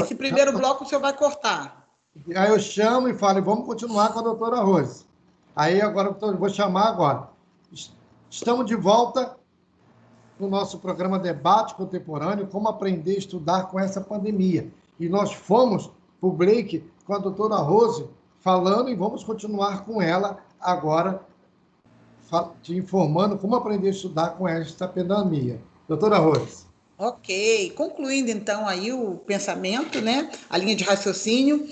Esse primeiro bloco o senhor vai cortar. Aí eu chamo e falo, vamos continuar com a doutora Rose. Aí agora eu vou chamar agora. Estamos de volta no nosso programa Debate Contemporâneo, como aprender a estudar com essa pandemia. E nós fomos para o break com a doutora Rose falando e vamos continuar com ela agora, te informando como aprender a estudar com esta pandemia. Doutora Rose. Ok, concluindo então aí o pensamento, né? A linha de raciocínio.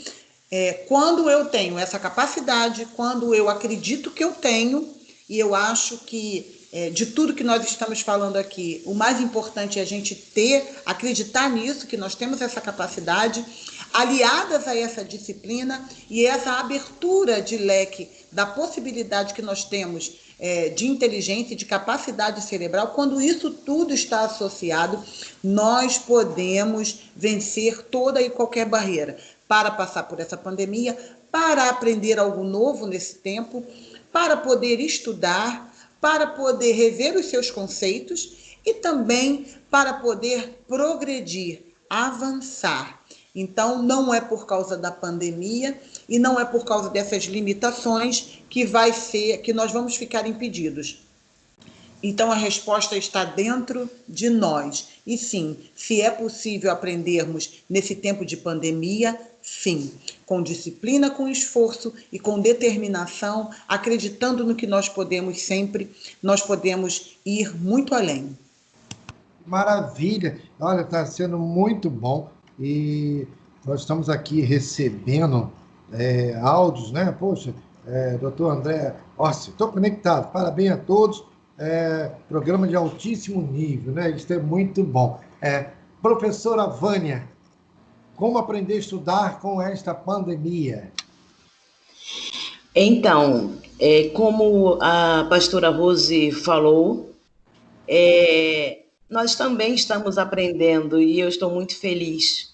Quando eu tenho essa capacidade, quando eu acredito que eu tenho, e eu acho que de tudo que nós estamos falando aqui, o mais importante é a gente acreditar nisso, que nós temos essa capacidade, aliadas a essa disciplina e essa abertura de leque da possibilidade que nós temos de inteligência e de capacidade cerebral, quando isso tudo está associado, nós podemos vencer toda e qualquer barreira para passar por essa pandemia, para aprender algo novo nesse tempo, para poder estudar, para poder rever os seus conceitos e também para poder progredir, avançar. Então, não é por causa da pandemia e não é por causa dessas limitações que nós vamos ficar impedidos. Então, a resposta está dentro de nós. E sim, se é possível aprendermos nesse tempo de pandemia, sim, com disciplina, com esforço e com determinação, acreditando no que nós podemos sempre, nós podemos ir muito além. Maravilha! Olha, está sendo muito bom e nós estamos aqui recebendo áudios, né? Poxa, doutor André, estou conectado, parabéns a todos. Programa de altíssimo nível, né? Isso é muito bom. Professora Vânia, como aprender a estudar com esta pandemia? Então, como a pastora Rose falou, nós também estamos aprendendo e eu estou muito feliz,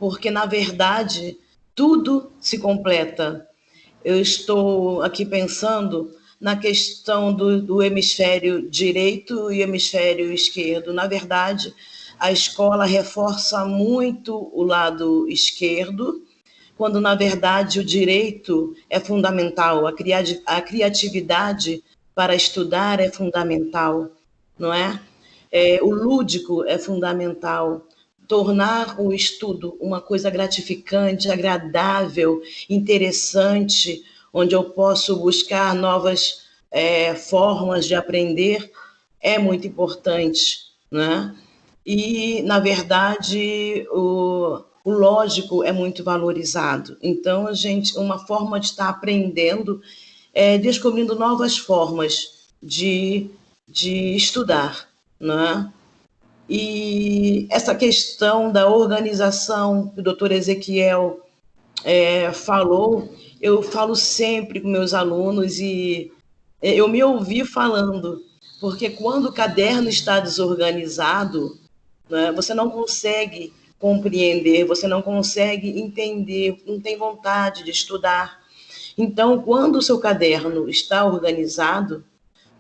porque, na verdade, tudo se completa. Eu estou aqui pensando na questão do hemisfério direito e hemisfério esquerdo. Na verdade, a escola reforça muito o lado esquerdo, quando, na verdade, o direito é fundamental, a criatividade para estudar é fundamental, não é? O lúdico é fundamental, tornar o estudo uma coisa gratificante, agradável, interessante, onde eu posso buscar novas formas de aprender, é muito importante, né? E, na verdade, o lógico é muito valorizado. Então, uma forma de estar aprendendo é descobrindo novas formas de estudar, né? E essa questão da organização que o doutor Ezequiel falou, eu falo sempre com meus alunos e eu me ouvi falando, porque quando o caderno está desorganizado, né, você não consegue compreender, você não consegue entender, não tem vontade de estudar. Então, quando o seu caderno está organizado,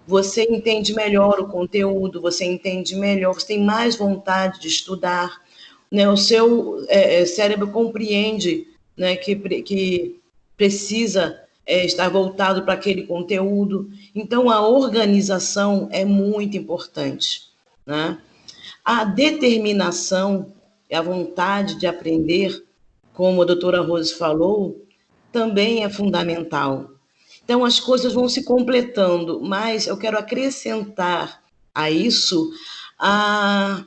você entende melhor o conteúdo, você entende melhor, você tem mais vontade de estudar, né? O seu cérebro compreende, né, que precisa estar voltado para aquele conteúdo. Então, a organização é muito importante, né? A determinação e a vontade de aprender, como a doutora Rose falou, também é fundamental. Então, as coisas vão se completando, mas eu quero acrescentar a isso a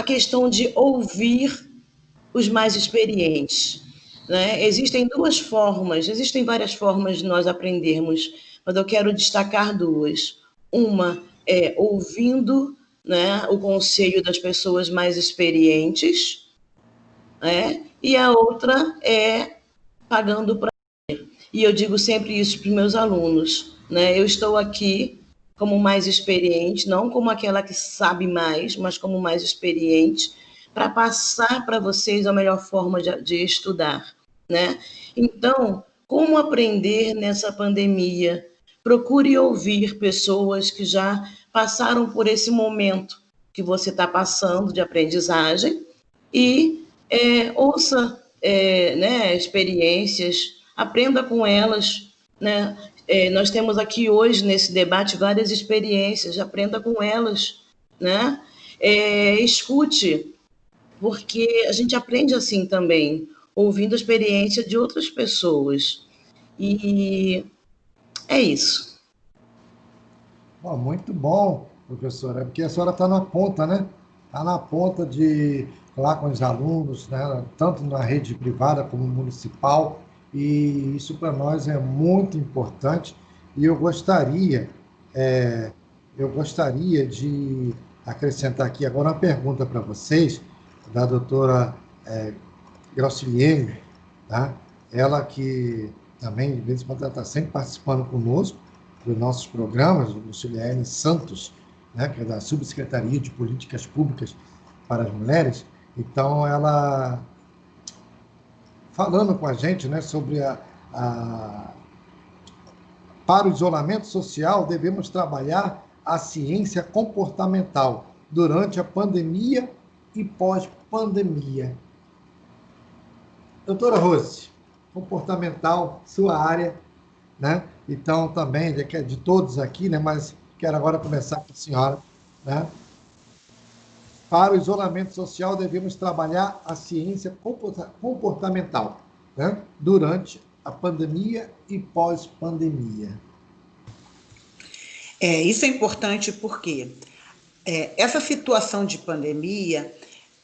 questão de ouvir os mais experientes, né? Existem várias formas de nós aprendermos, mas eu quero destacar duas. Uma é ouvindo, né, o conselho das pessoas mais experientes, né? E a outra é pagando para. E eu digo sempre isso para os meus alunos, né? Eu estou aqui como mais experiente, não como aquela que sabe mais, mas como mais experiente, para passar para vocês a melhor forma de estudar, né? Então, como aprender nessa pandemia? Procure ouvir pessoas que já passaram por esse momento que você está passando de aprendizagem e ouça né, experiências, aprenda com elas, né? Nós temos aqui hoje, nesse debate, várias experiências, aprenda com elas, né? Escute, porque a gente aprende assim também, ouvindo a experiência de outras pessoas. E é isso. Bom, muito bom, professora, porque a senhora está na ponta, né? Está na ponta de falar com os alunos, né? Tanto na rede privada como municipal, e isso para nós é muito importante. E é, eu gostaria de acrescentar aqui agora uma pergunta para vocês, da doutora Grauciliene, tá? Ela que também, de vez em quando, está sempre participando conosco dos nossos programas, do Luciliane Santos, né, que é da Subsecretaria de Políticas Públicas para as Mulheres. Então, ela falando com a gente, né, sobre para o isolamento social, devemos trabalhar a ciência comportamental durante a pandemia e pós-pandemia. Doutora Rose, comportamental, sua área, né? Então, também, de todos aqui, né? Mas quero agora começar com a senhora, né? Para o isolamento social, devemos trabalhar a ciência comportamental, né? Durante a pandemia e pós-pandemia. Isso é importante porque essa situação de pandemia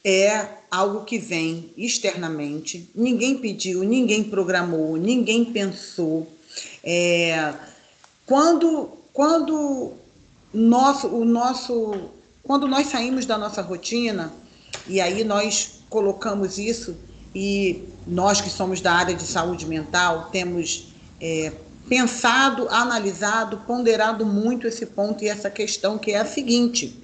é algo que vem externamente, ninguém pediu, ninguém programou, ninguém pensou. Quando quando nós saímos da nossa rotina, e aí nós colocamos isso, e nós que somos da área de saúde mental, temos pensado, analisado, ponderado muito esse ponto e essa questão, que é a seguinte: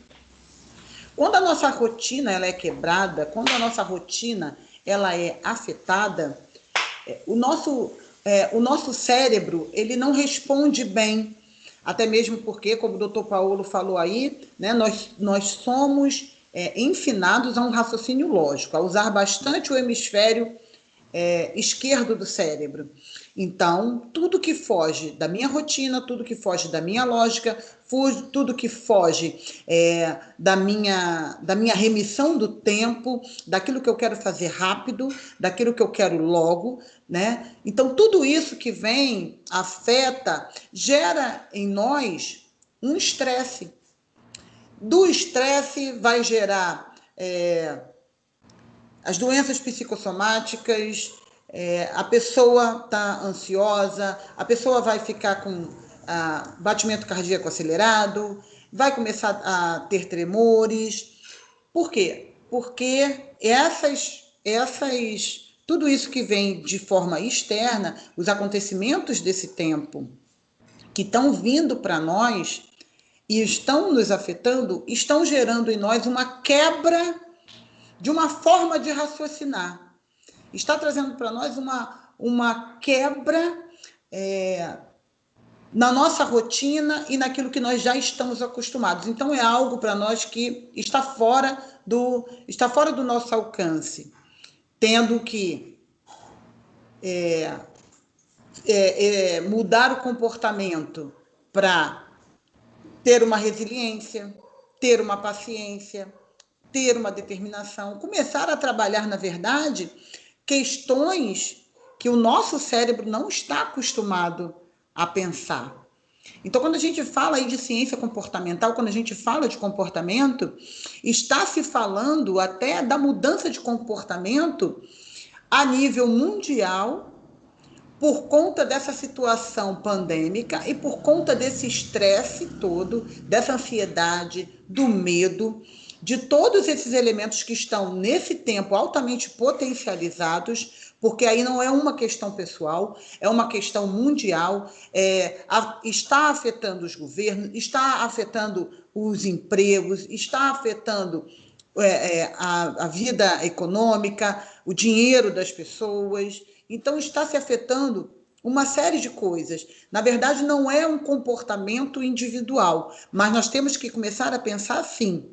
quando a nossa rotina ela é quebrada, quando a nossa rotina ela é afetada, o nosso cérebro ele não responde bem, até mesmo porque, como o doutor Paulo falou aí, né, nós somos ensinados a um raciocínio lógico, a usar bastante o hemisfério esquerdo do cérebro. Então, tudo que foge da minha rotina, tudo que foge da minha lógica, tudo que foge da minha remissão do tempo, daquilo que eu quero fazer rápido, daquilo que eu quero logo, né? Então, tudo isso que vem, afeta, gera em nós um estresse. Do estresse vai gerar as doenças psicossomáticas, a pessoa está ansiosa, a pessoa vai ficar com batimento cardíaco acelerado, vai começar a ter tremores. Por quê? Porque tudo isso que vem de forma externa, os acontecimentos desse tempo que estão vindo para nós e estão nos afetando, estão gerando em nós uma quebra de uma forma de raciocinar. Está trazendo para nós uma quebra na nossa rotina e naquilo que nós já estamos acostumados. Então, é algo para nós que está fora do nosso alcance, tendo que mudar o comportamento para ter uma resiliência, ter uma paciência, ter uma determinação, começar a trabalhar, na verdade, questões que o nosso cérebro não está acostumado a pensar. Então, quando a gente fala aí de ciência comportamental, quando a gente fala de comportamento, está se falando até da mudança de comportamento a nível mundial, por conta dessa situação pandêmica e por conta desse estresse todo, dessa ansiedade, do medo, de todos esses elementos que estão nesse tempo altamente potencializados, porque aí não é uma questão pessoal, é uma questão mundial, está afetando os governos, está afetando os empregos, está afetando a vida econômica, o dinheiro das pessoas. Então, está se afetando uma série de coisas. Na verdade, não é um comportamento individual, mas nós temos que começar a pensar assim: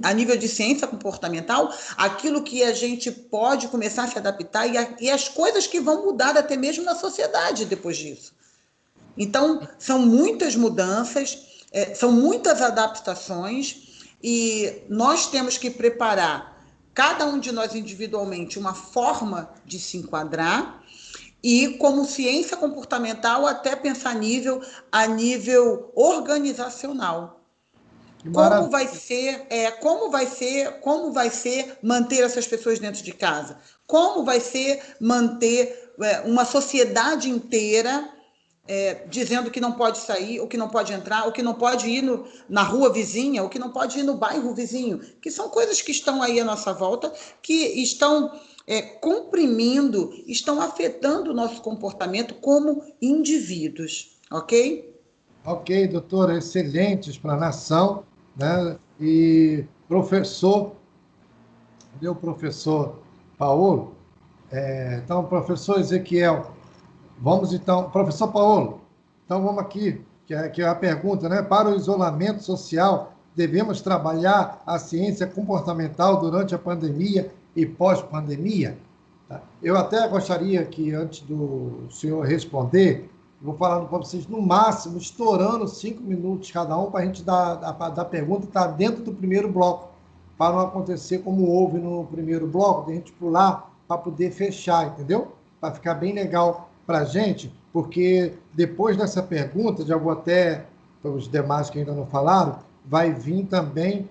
a nível de ciência comportamental, aquilo que a gente pode começar a se adaptar e as coisas que vão mudar até mesmo na sociedade depois disso. Então, são muitas mudanças, são muitas adaptações, e nós temos que preparar, cada um de nós individualmente, uma forma de se enquadrar, e como ciência comportamental até pensar a nível organizacional. Como vai ser manter essas pessoas dentro de casa? Como vai ser manter uma sociedade inteira dizendo que não pode sair, ou que não pode entrar, ou que não pode ir na rua vizinha, ou que não pode ir no bairro vizinho, que são coisas que estão aí à nossa volta, que estão comprimindo, estão afetando o nosso comportamento como indivíduos, ok? Ok, doutora, excelente explanação, né? E professor, meu professor Paulo, então, professor Ezequiel, vamos então, professor Paulo, então vamos aqui, que é a pergunta, né? Para o isolamento social, devemos trabalhar a ciência comportamental durante a pandemia e pós-pandemia? Tá? Eu até gostaria que, antes do senhor responder, vou falar para vocês, no máximo, estourando 5 minutos cada um, para a gente dar pergunta e estar dentro do primeiro bloco, para não acontecer como houve no primeiro bloco, de a gente pular para poder fechar, entendeu? Para ficar bem legal para a gente, porque depois dessa pergunta, já vou até para os demais que ainda não falaram, vai vir também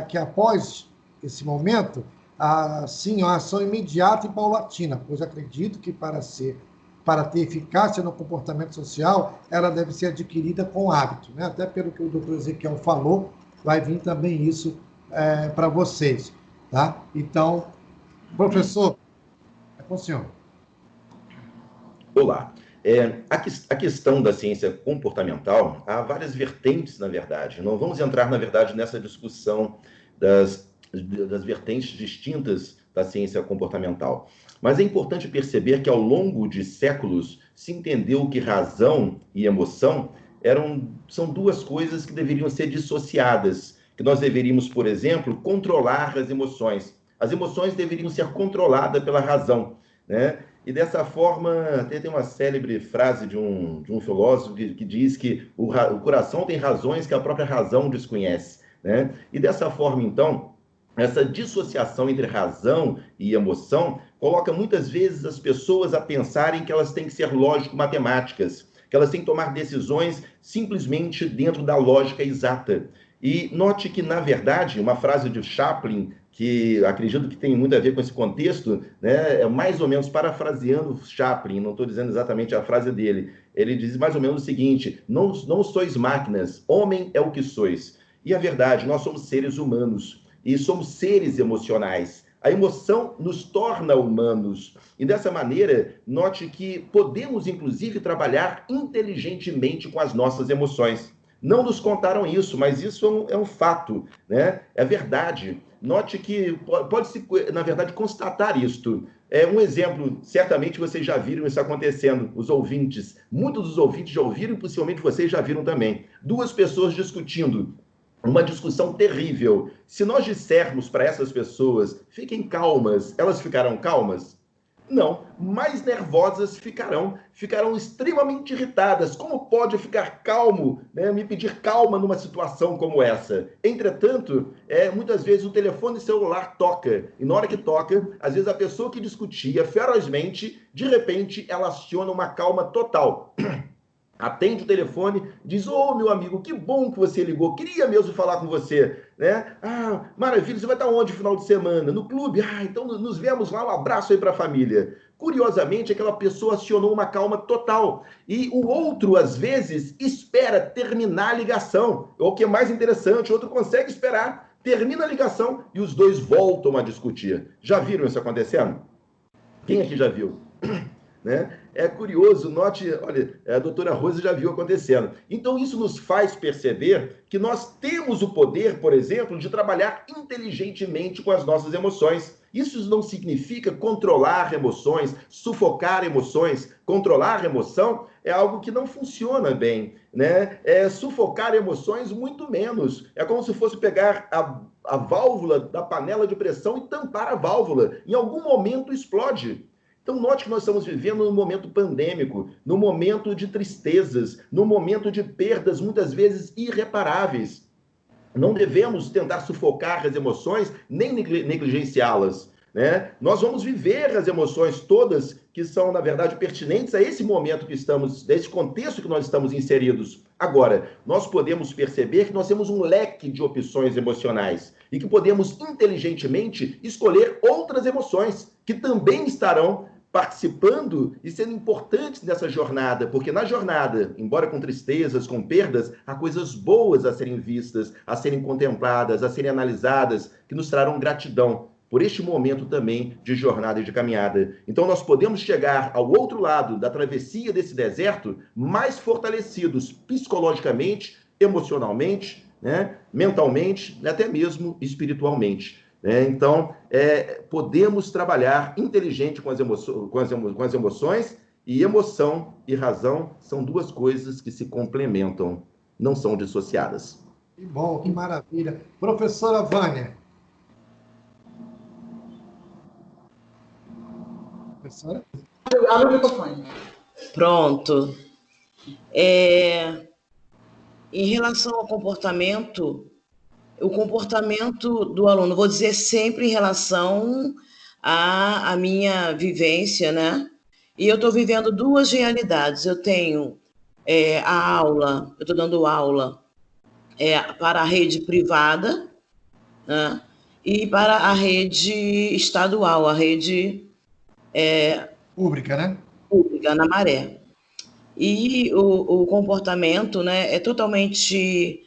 que após esse momento, sim, uma ação imediata e paulatina, pois acredito que para ter eficácia no comportamento social, ela deve ser adquirida com hábito, né? Até pelo que o doutor Ezequiel falou, vai vir também isso para vocês, tá? Então, professor, é com o senhor. Olá. A questão da ciência comportamental, há várias vertentes, na verdade. Não vamos entrar, na verdade, nessa discussão das vertentes distintas da ciência comportamental. Mas é importante perceber que, ao longo de séculos, se entendeu que razão e emoção são duas coisas que deveriam ser dissociadas, que nós deveríamos, por exemplo, controlar as emoções. As emoções deveriam ser controladas pela razão, né? E dessa forma, tem uma célebre frase de um filósofo que diz que o coração tem razões que a própria razão desconhece, né? E dessa forma, então, essa dissociação entre razão e emoção coloca muitas vezes as pessoas a pensarem que elas têm que ser lógico-matemáticas, que elas têm que tomar decisões simplesmente dentro da lógica exata. E note que, na verdade, uma frase de Chaplin, que acredito que tem muito a ver com esse contexto, né, mais ou menos parafraseando Chaplin, não estou dizendo exatamente a frase dele, ele diz mais ou menos o seguinte: não sois máquinas, homem é o que sois. E a verdade, nós somos seres humanos e somos seres emocionais. A emoção nos torna humanos. E dessa maneira, note que podemos, inclusive, trabalhar inteligentemente com as nossas emoções. Não nos contaram isso, mas isso é um fato, né? É verdade. Note que pode-se, na verdade, constatar isto. Um exemplo, certamente vocês já viram isso acontecendo, os ouvintes. Muitos dos ouvintes já ouviram e possivelmente vocês já viram também. Duas pessoas discutindo. Uma discussão terrível. Se nós dissermos para essas pessoas, fiquem calmas, elas ficarão calmas? Não, mais nervosas ficarão extremamente irritadas. Como pode ficar calmo, né? Me pedir calma numa situação como essa? Entretanto, muitas vezes o telefone celular toca, e na hora que toca, às vezes a pessoa que discutia ferozmente, de repente, ela aciona uma calma total. Atende o telefone, diz: ô, meu amigo, que bom que você ligou, queria mesmo falar com você, né? Ah, maravilha, você vai estar onde no final de semana? No clube? Ah, então nos vemos lá, um abraço aí para a família. Curiosamente, aquela pessoa acionou uma calma total. E o outro, às vezes, espera terminar a ligação. O que é mais interessante, o outro consegue esperar, termina a ligação e os dois voltam a discutir. Já viram isso acontecendo? Quem aqui já viu? né? É curioso, note, olha, a doutora Rose já viu acontecendo. Então, isso nos faz perceber que nós temos o poder, por exemplo, de trabalhar inteligentemente com as nossas emoções. Isso não significa controlar emoções, sufocar emoções. Controlar emoção é algo que não funciona bem, né? Sufocar emoções, muito menos. É como se fosse pegar a válvula da panela de pressão e tampar a válvula. Em algum momento explode. Então, note que nós estamos vivendo num momento pandêmico, num momento de tristezas, num momento de perdas, muitas vezes irreparáveis. Não devemos tentar sufocar as emoções, nem negligenciá-las, né? Nós vamos viver as emoções todas que são, na verdade, pertinentes a esse momento que estamos, desse contexto que nós estamos inseridos. Agora, nós podemos perceber que nós temos um leque de opções emocionais e que podemos inteligentemente escolher outras emoções que também estarão participando e sendo importantes nessa jornada, porque na jornada, embora com tristezas, com perdas, há coisas boas a serem vistas, a serem contempladas, a serem analisadas, que nos trarão gratidão por este momento também de jornada e de caminhada. Então nós podemos chegar ao outro lado da travessia desse deserto mais fortalecidos psicologicamente, emocionalmente, né, mentalmente, até mesmo espiritualmente. Então, podemos trabalhar inteligente com as emoções, e emoção e razão são duas coisas que se complementam, não são dissociadas. Que bom, que maravilha. Professora Vânia. Professora? Abre o microfone. Pronto. Em relação ao comportamento, o comportamento do aluno, vou dizer sempre em relação à minha vivência, né? E eu estou vivendo duas realidades. Eu tenho a aula, eu estou dando aula para a rede privada, né? E para a rede estadual, a rede Pública, né? Pública, na Maré. E o comportamento, né, é totalmente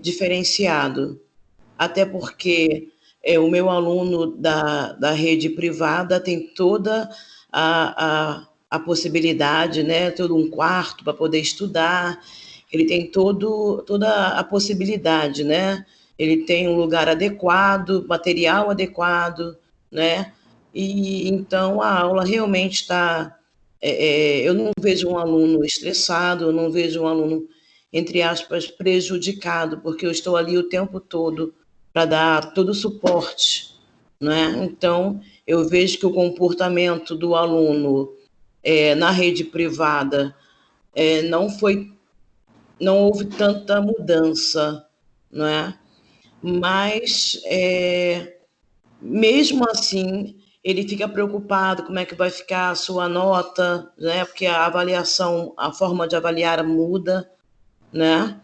diferenciado, até porque o meu aluno da rede privada tem toda a possibilidade, né, todo um quarto para poder estudar, ele tem toda a possibilidade, né, ele tem um lugar adequado, material adequado, né, e então a aula realmente está... eu não vejo um aluno estressado, eu não vejo um aluno, entre aspas, prejudicado, porque eu estou ali o tempo todo para dar todo o suporte, né? Então, eu vejo que o comportamento do aluno na rede privada não houve tanta mudança, né? Mas, mesmo assim, ele fica preocupado como é que vai ficar a sua nota, né? Porque a avaliação, a forma de avaliar muda, né?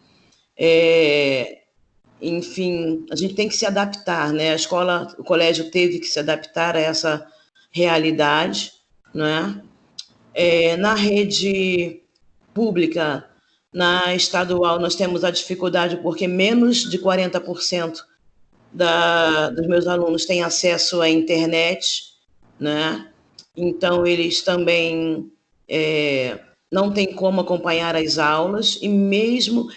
Enfim, a gente tem que se adaptar, né? A escola, o colégio teve que se adaptar a essa realidade, né? Na rede pública, na estadual, nós temos a dificuldade porque menos de 40% dos meus alunos têm acesso à internet, né? Então, eles também não têm como acompanhar as aulas, e mesmo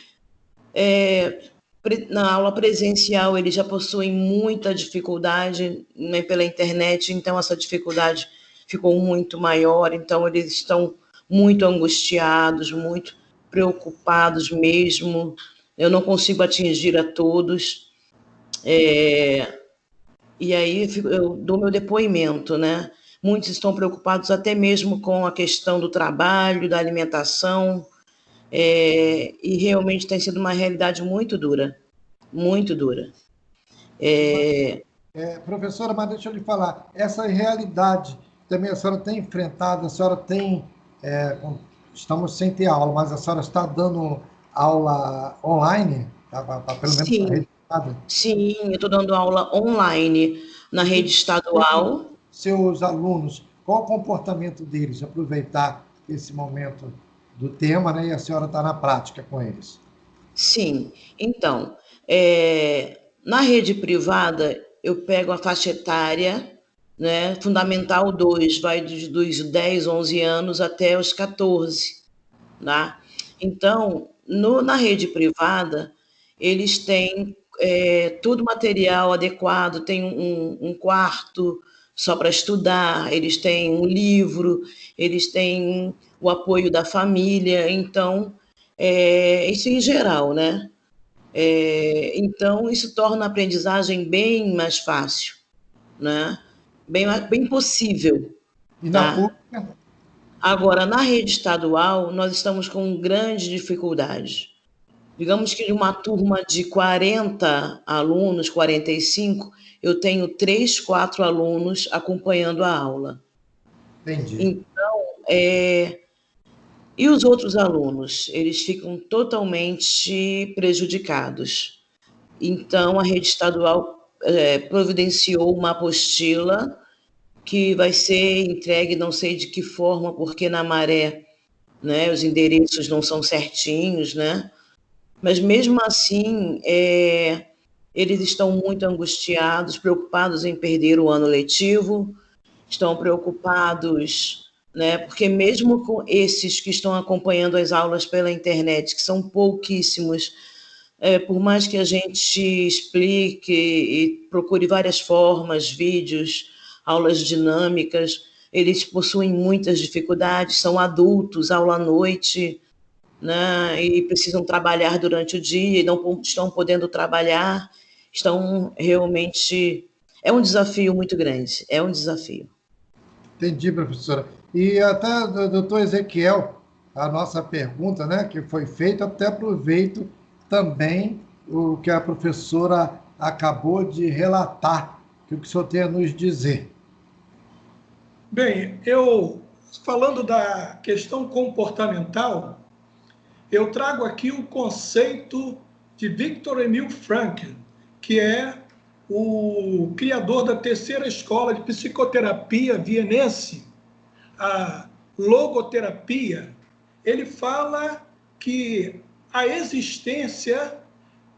na aula presencial, eles já possuem muita dificuldade, né, pela internet, então essa dificuldade ficou muito maior, então eles estão muito angustiados, muito preocupados mesmo. Eu não consigo atingir a todos. E aí eu dou meu depoimento, né? Muitos estão preocupados até mesmo com a questão do trabalho, da alimentação, e realmente tem sido uma realidade muito dura, muito dura. Professora, mas deixa eu lhe falar, essa realidade também a senhora tem enfrentado, a senhora tem, estamos sem ter aula, mas a senhora está dando aula online, pelo menos Sim. na rede privada? Sim, eu estou dando aula online na rede estadual. Seus alunos, qual o comportamento deles? Aproveitar esse momento do tema, né? E a senhora está na prática com eles. Sim, então, na rede privada, eu pego a faixa etária né? Fundamental 2 vai dos 10, 11 anos até os 14, tá? Então, na rede privada, eles têm todo o material adequado, tem um quarto só para estudar, eles têm um livro, eles têm o apoio da família, então, isso em geral, né? Então, isso torna a aprendizagem bem mais fácil, né? Bem possível, E na tá? pública? Agora, na rede estadual, nós estamos com grande dificuldade. Digamos que de uma turma de 40 alunos, 45, eu tenho 3, 4 alunos acompanhando a aula. Entendi. Então, e os outros alunos? Eles ficam totalmente prejudicados. Então, a rede estadual providenciou uma apostila que vai ser entregue, não sei de que forma, porque na Maré, né, os endereços não são certinhos, né? Mas mesmo assim, eles estão muito angustiados, preocupados em perder o ano letivo, estão preocupados, né? Porque mesmo com esses que estão acompanhando as aulas pela internet, que são pouquíssimos, por mais que a gente explique e procure várias formas, vídeos, aulas dinâmicas, eles possuem muitas dificuldades, são adultos, aula à noite, né, e precisam trabalhar durante o dia e não estão podendo trabalhar, estão realmente... É um desafio muito grande, é um desafio. Entendi, professora. E até, doutor Ezequiel, a nossa pergunta, né, que foi feita, até aproveito também o que a professora acabou de relatar, que o senhor tem a nos dizer. Bem, falando da questão comportamental, eu trago aqui o conceito de Viktor Emil Frankl, que é o criador da terceira escola de psicoterapia vienense, a logoterapia. Ele fala que a existência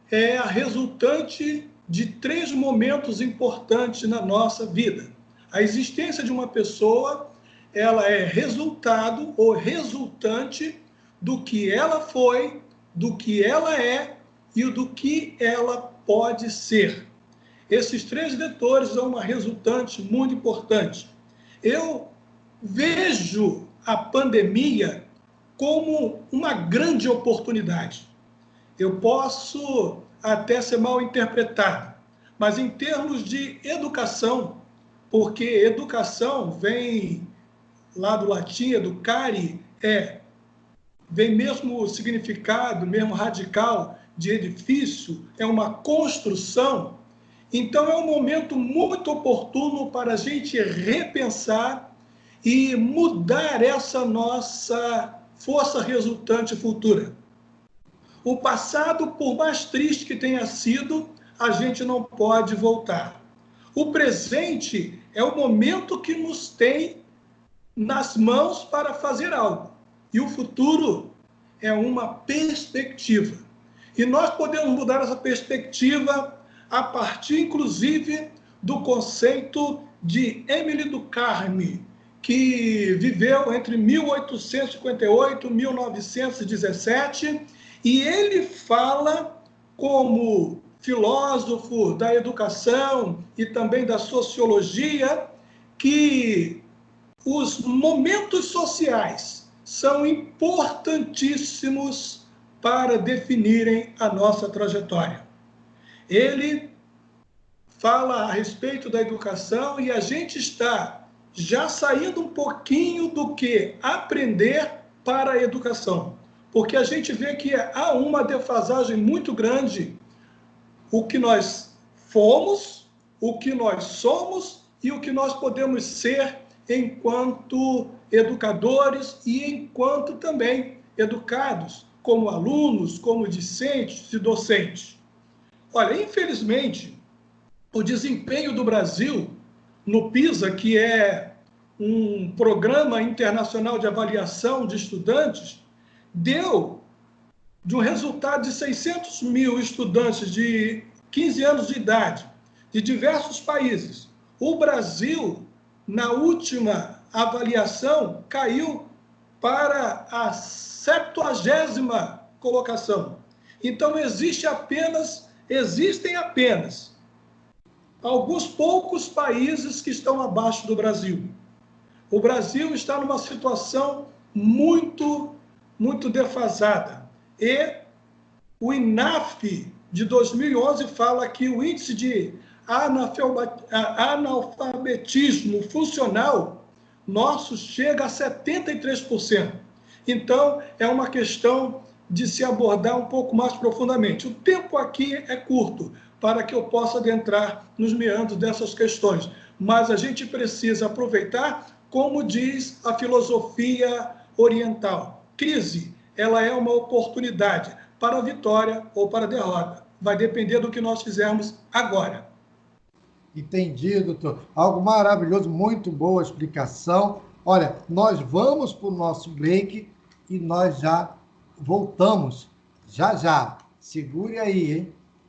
é a resultante de 3 momentos importantes na nossa vida. A existência de uma pessoa, ela é resultado ou resultante do que ela foi, do que ela é e do que ela pode ser. Esses 3 vetores são uma resultante muito importante. Eu vejo a pandemia como uma grande oportunidade. Eu posso até ser mal interpretado, mas em termos de educação, porque educação vem lá do latim, educare, vem mesmo o significado, mesmo radical de edifício, é uma construção. Então é um momento muito oportuno para a gente repensar e mudar essa nossa força resultante futura. O passado, por mais triste que tenha sido, a gente não pode voltar. O presente é o momento que nos tem nas mãos para fazer algo. E o futuro é uma perspectiva. E nós podemos mudar essa perspectiva a partir, inclusive, do conceito de Émile Durkheim, que viveu entre 1858 e 1917, e ele fala, como filósofo da educação e também da sociologia, que os momentos sociais são importantíssimos para definirem a nossa trajetória. Ele fala a respeito da educação e a gente está já saindo um pouquinho do que aprender para a educação, porque a gente vê que há uma defasagem muito grande, o que nós fomos, o que nós somos e o que nós podemos ser enquanto educadores e enquanto também educados, como alunos, como discentes e docentes. Olha, infelizmente, o desempenho do Brasil no PISA, que é um programa internacional de avaliação de estudantes, deu de um resultado de 600 mil estudantes de 15 anos de idade, de diversos países. O Brasil na última avaliação, caiu para a 70ª colocação. Então, existem apenas alguns poucos países que estão abaixo do Brasil. O Brasil está numa situação muito defasada. E o INAF de 2011 fala que o índice de analfabetismo funcional nosso chega a 73%. Então, é uma questão de se abordar um pouco mais profundamente. O tempo aqui é curto para que eu possa adentrar nos meandros dessas questões, mas a gente precisa aproveitar, como diz a filosofia oriental. Crise, ela é uma oportunidade para a vitória ou para a derrota. Vai depender do que nós fizermos agora. Entendi, doutor. Algo maravilhoso, muito boa explicação. Olha, nós vamos para o nosso break e nós já voltamos. Já. Segure aí, hein?